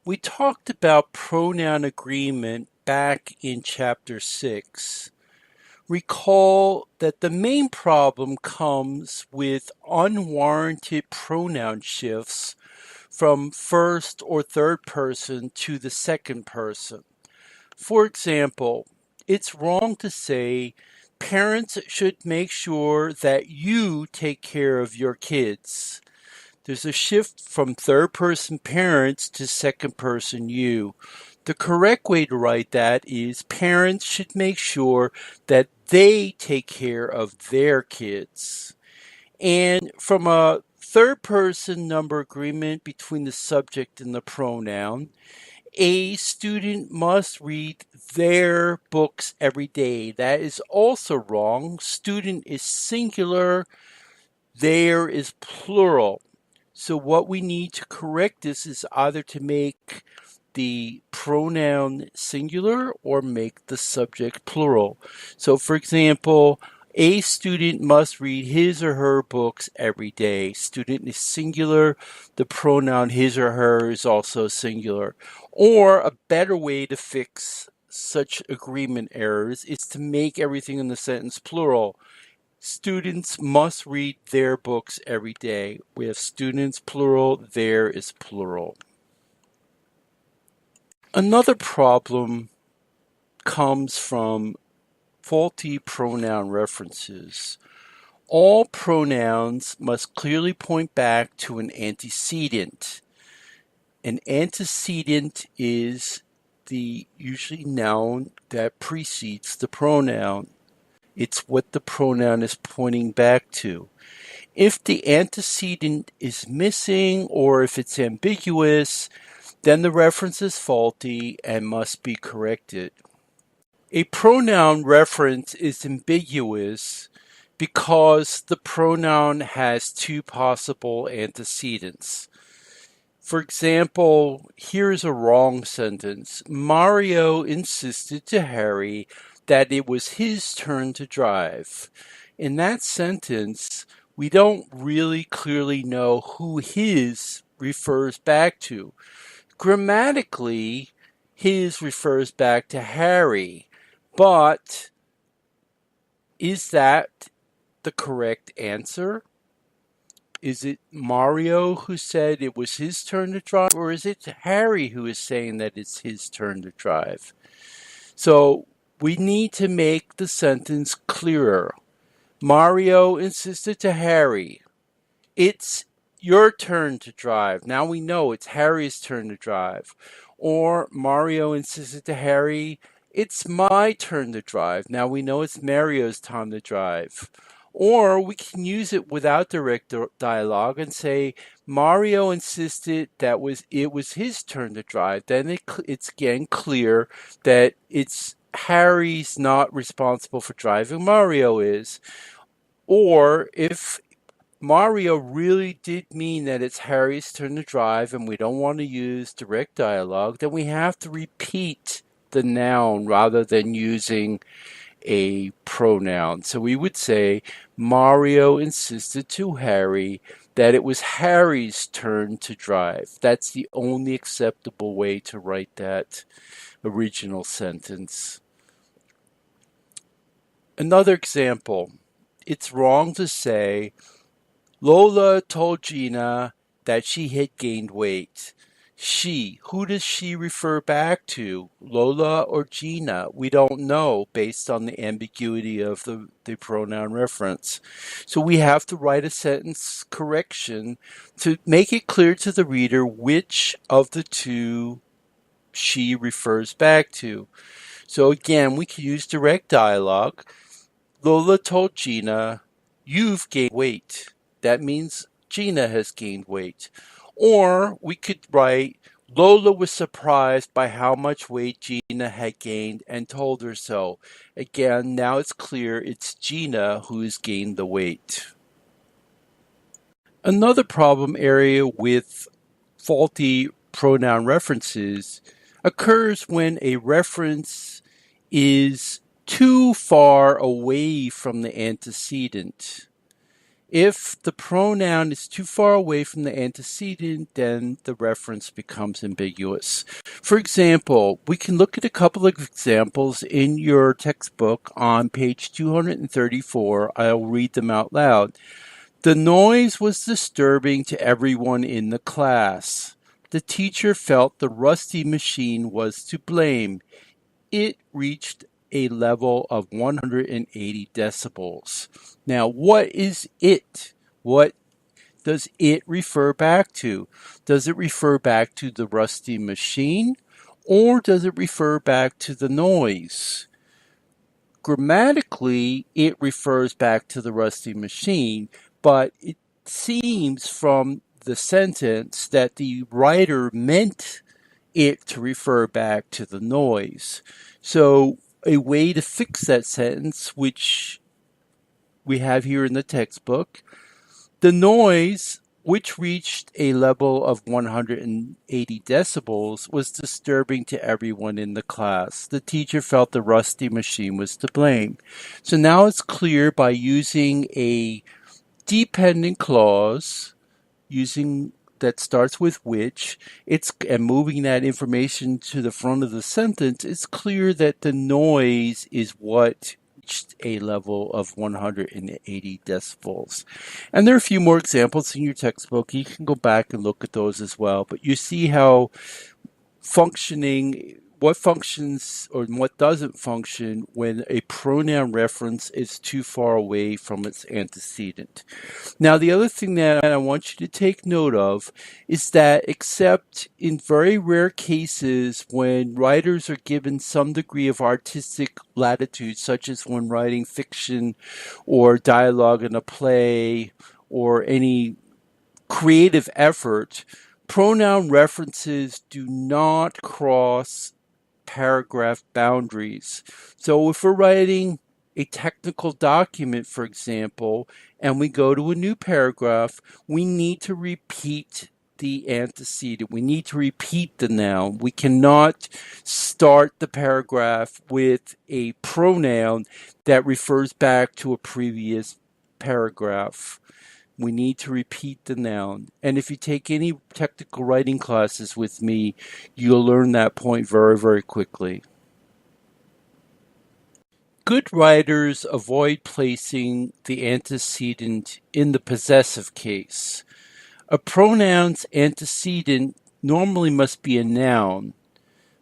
We talked about pronoun agreement back in chapter 6. Recall that the main problem comes with unwarranted pronoun shifts from first or third person to the second person. For example, it's wrong to say parents should make sure that you take care of your kids. There's a shift from third person parents to second person you. The correct way to write that is parents should make sure that they take care of their kids. And from a third person number agreement between the subject and the pronoun, a student must read their books every day. That is also wrong. Student is singular, there is plural. So what we need to correct this is either to make the pronoun singular or make the subject plural. So for example, a student must read his or her books every day. Student is singular. The pronoun his or her is also singular. Or a better way to fix such agreement errors is to make everything in the sentence plural. Students must read their books every day. We have students plural, there is plural. Another problem comes from faulty pronoun references. All pronouns must clearly point back to an antecedent. An antecedent is the usually noun that precedes the pronoun. It's what the pronoun is pointing back to. If the antecedent is missing or if it's ambiguous, then the reference is faulty and must be corrected. A pronoun reference is ambiguous because the pronoun has two possible antecedents. For example, here's a wrong sentence. Mario insisted to Harry that it was his turn to drive. In that sentence, we don't really clearly know who his refers back to. Grammatically, his refers back to Harry, but is that the correct answer? Is it Mario who said it was his turn to drive, or is it Harry who is saying that it's his turn to drive? So we need to make the sentence clearer. Mario insisted to Harry, it's your turn to drive. Now we know it's Harry's turn to drive. Or Mario insisted to Harry, it's my turn to drive. Now we know it's Mario's time to drive. Or we can use it without direct dialogue and say Mario insisted that it was his turn to drive. Then it's again clear that it's Harry's not responsible for driving, Mario is. Or if Mario really did mean that it's Harry's turn to drive and we don't want to use direct dialogue, then we have to repeat the noun rather than using a pronoun. So we would say Mario insisted to Harry that it was Harry's turn to drive. That's the only acceptable way to write that original sentence. Another example, it's wrong to say Lola told Gina that she had gained weight. She, who does she refer back to? Lola or Gina? We don't know based on the ambiguity of the pronoun reference. So we have to write a sentence correction to make it clear to the reader which of the two she refers back to. So again, we can use direct dialogue. Lola told Gina, you've gained weight. That means Gina has gained weight. Or we could write, Lola was surprised by how much weight Gina had gained and told her so. Again, now it's clear it's Gina who has gained the weight. Another problem area with faulty pronoun references occurs when a reference is too far away from the antecedent. If the pronoun is too far away from the antecedent, then the reference becomes ambiguous. For example, we can look at a couple of examples in your textbook on page 234. I'll read them out loud. The noise was disturbing to everyone in the class. The teacher felt the rusty machine was to blame. It reached a level of 180 decibels. Now, what is it? What does it refer back to? Does it refer back to the rusty machine, or does it refer back to the noise? Grammatically, it refers back to the rusty machine, but it seems from the sentence that the writer meant it to refer back to the noise. So a way to fix that sentence, which we have here in the textbook, the noise, which reached a level of 180 decibels, was disturbing to everyone in the class. The teacher felt the rusty machine was to blame. So now it's clear by using a dependent clause, using that starts with which, and moving that information to the front of the sentence, it's clear that the noise is what reached a level of 180 decibels. And there are a few more examples in your textbook. You can go back and look at those as well. But you see how what functions or what doesn't function when a pronoun reference is too far away from its antecedent. Now, the other thing that I want you to take note of is that except in very rare cases when writers are given some degree of artistic latitude, such as when writing fiction or dialogue in a play or any creative effort, pronoun references do not cross paragraph boundaries. So if we're writing a technical document, for example, and we go to a new paragraph, we need to repeat the antecedent. We need to repeat the noun. We cannot start the paragraph with a pronoun that refers back to a previous paragraph. We need to repeat the noun. And if you take any technical writing classes with me, you'll learn that point very, very quickly. Good writers avoid placing the antecedent in the possessive case. A pronoun's antecedent normally must be a noun,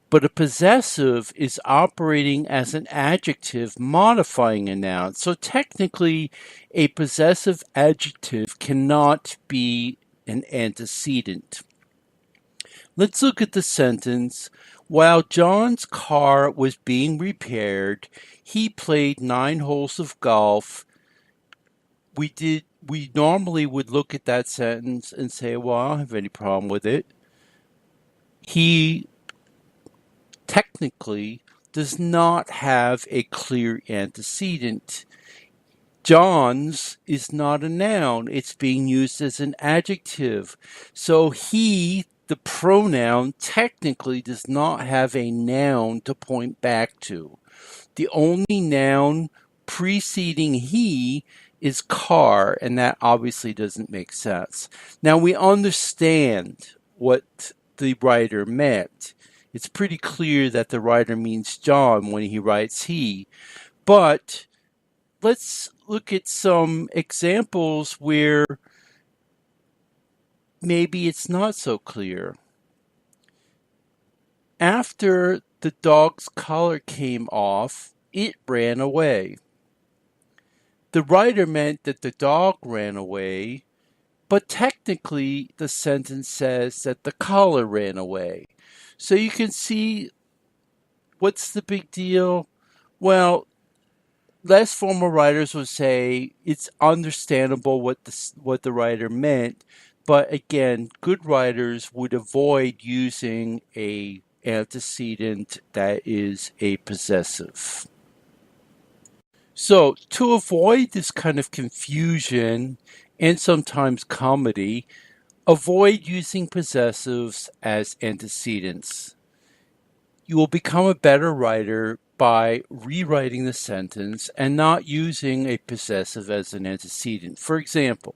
but a possessive is operating as an adjective modifying a noun. So technically, a possessive adjective cannot be an antecedent. Let's look at the sentence. While John's car was being repaired, he played 9 holes of golf. We normally would look at that sentence and say, well, I don't have any problem with it. He technically does not have a clear antecedent. John's is not a noun. It's being used as an adjective. So he, the pronoun, technically does not have a noun to point back to. The only noun preceding he is car, and that obviously doesn't make sense. Now we understand what the writer meant. It's pretty clear that the writer means John when he writes he. But let's look at some examples where maybe it's not so clear. After the dog's collar came off, it ran away. The writer meant that the dog ran away, but technically the sentence says that the collar ran away. So you can see what's the big deal? Well, less formal writers would say it's understandable what the writer meant, but again, good writers would avoid using a antecedent that is a possessive. So to avoid this kind of confusion and sometimes comedy, avoid using possessives as antecedents. You will become a better writer by rewriting the sentence and not using a possessive as an antecedent. For example,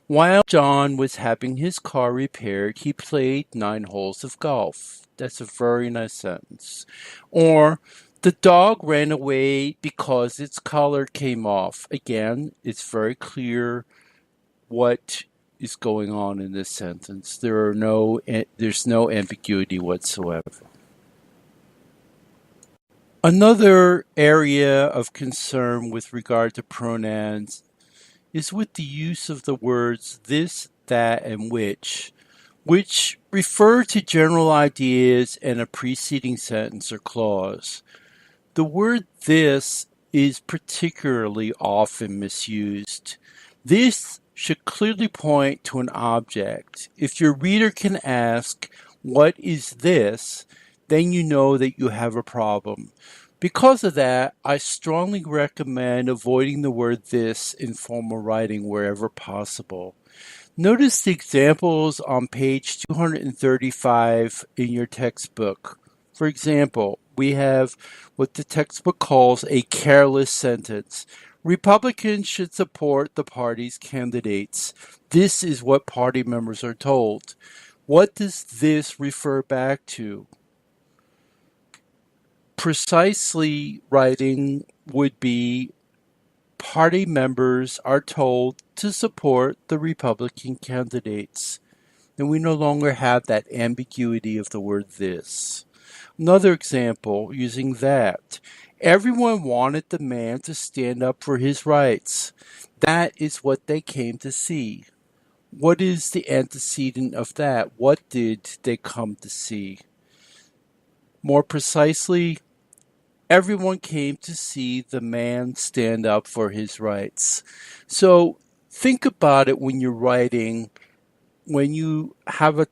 while John was having his car repaired, he played 9 holes of golf. That's a very nice sentence. Or, the dog ran away because its collar came off. Again, it's very clear what is going on in this sentence. There's no ambiguity whatsoever. Another area of concern with regard to pronouns is with the use of the words this, that, and which refer to general ideas in a preceding sentence or clause. The word this is particularly often misused. This should clearly point to an object. If your reader can ask, "What is this?" then you know that you have a problem. Because of that, I strongly recommend avoiding the word this in formal writing wherever possible. Notice the examples on page 235 in your textbook. For example, we have what the textbook calls a careless sentence. Republicans should support the party's candidates. This is what party members are told. What does this refer back to? Precisely writing would be party members are told to support the Republican candidates. And we no longer have that ambiguity of the word this. Another example using that. Everyone wanted the man to stand up for his rights. That is what they came to see. What is the antecedent of that? What did they come to see? More precisely, everyone came to see the man stand up for his rights. So think about it when you're writing, when you have a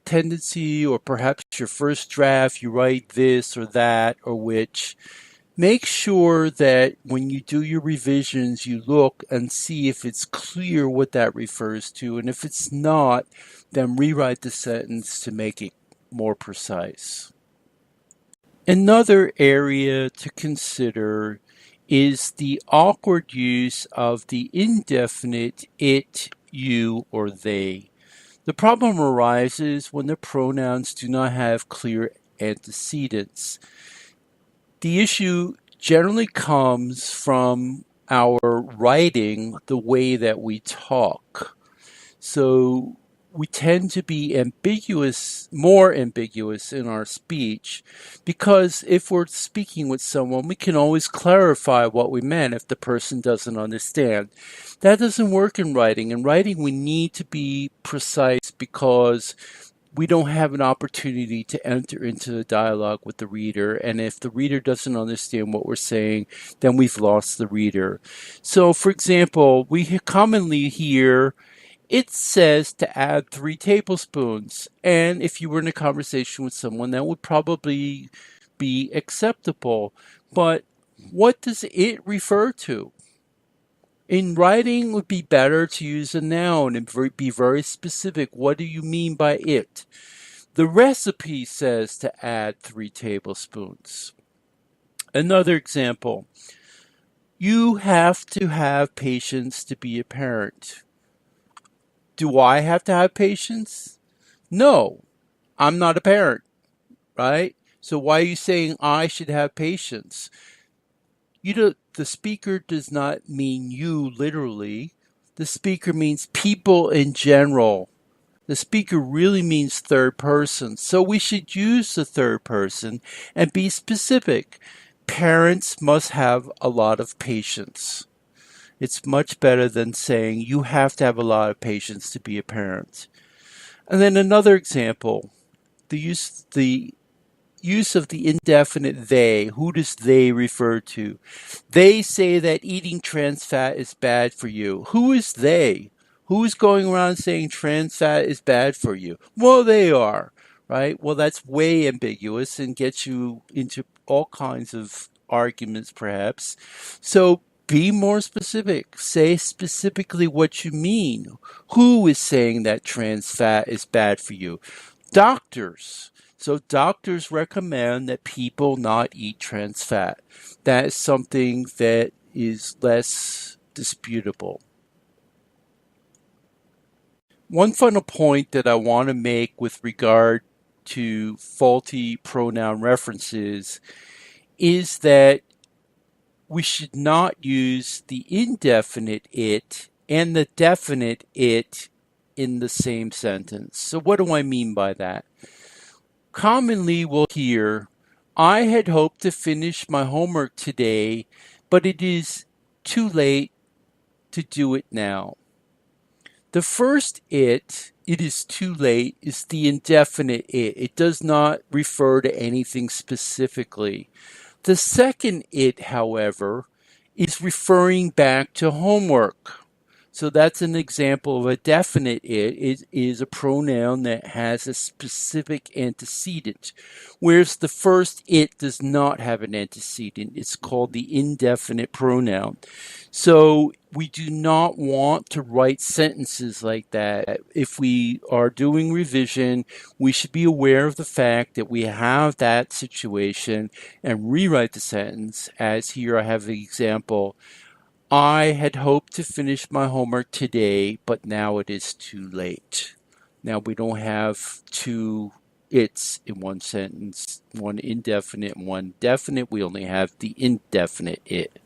tendency, or perhaps your first draft, you write this or that or which. Make sure that when you do your revisions, you look and see if it's clear what that refers to. And if it's not, then rewrite the sentence to make it more precise. Another area to consider is the awkward use of the indefinite it, you, or they. The problem arises when the pronouns do not have clear antecedents. The issue generally comes from our writing, the way that we talk. So we tend to be more ambiguous in our speech, because if we're speaking with someone, we can always clarify what we meant if the person doesn't understand. That doesn't work in writing. In writing, we need to be precise because we don't have an opportunity to enter into the dialogue with the reader. And if the reader doesn't understand what we're saying, then we've lost the reader. So, for example, we commonly hear, "It says to add 3 tablespoons. And if you were in a conversation with someone, that would probably be acceptable. But what does it refer to? In writing, it would be better to use a noun and be very specific. What do you mean by it? The recipe says to add 3 tablespoons. Another example, you have to have patience to be a parent. Do I have to have patience? No, I'm not a parent, right? So why are you saying I should have patience? The speaker does not mean you literally. The speaker means people in general. The speaker really means third person. So we should use the third person and be specific. Parents must have a lot of patience. It's much better than saying you have to have a lot of patience to be a parent. And then another example, the use of the indefinite they. Who does they refer to? They say that eating trans fat is bad for you. Who is they? Who's going around saying trans fat is bad for you? Well, they are, right? Well, that's way ambiguous and gets you into all kinds of arguments, perhaps. So be more specific. Say specifically what you mean. Who is saying that trans fat is bad for you? Doctors So doctors recommend that people not eat trans fat. That is something that is less disputable. One final point that I want to make with regard to faulty pronoun references is that we should not use the indefinite it and the definite it in the same sentence. So what do I mean by that? Commonly we'll hear, I had hoped to finish my homework today, but it is too late to do it now. The first it is too late, is the indefinite it. It does not refer to anything specifically. The second it, however, is referring back to homework. So that's an example of a definite it. It is a pronoun that has a specific antecedent, whereas the first it does not have an antecedent. It's called the indefinite pronoun. So we do not want to write sentences like that. If we are doing revision, we should be aware of the fact that we have that situation and rewrite the sentence as here I have the example. I had hoped to finish my homework today, but now it is too late. Now we don't have two it's in one sentence, one indefinite and one definite. We only have the indefinite it.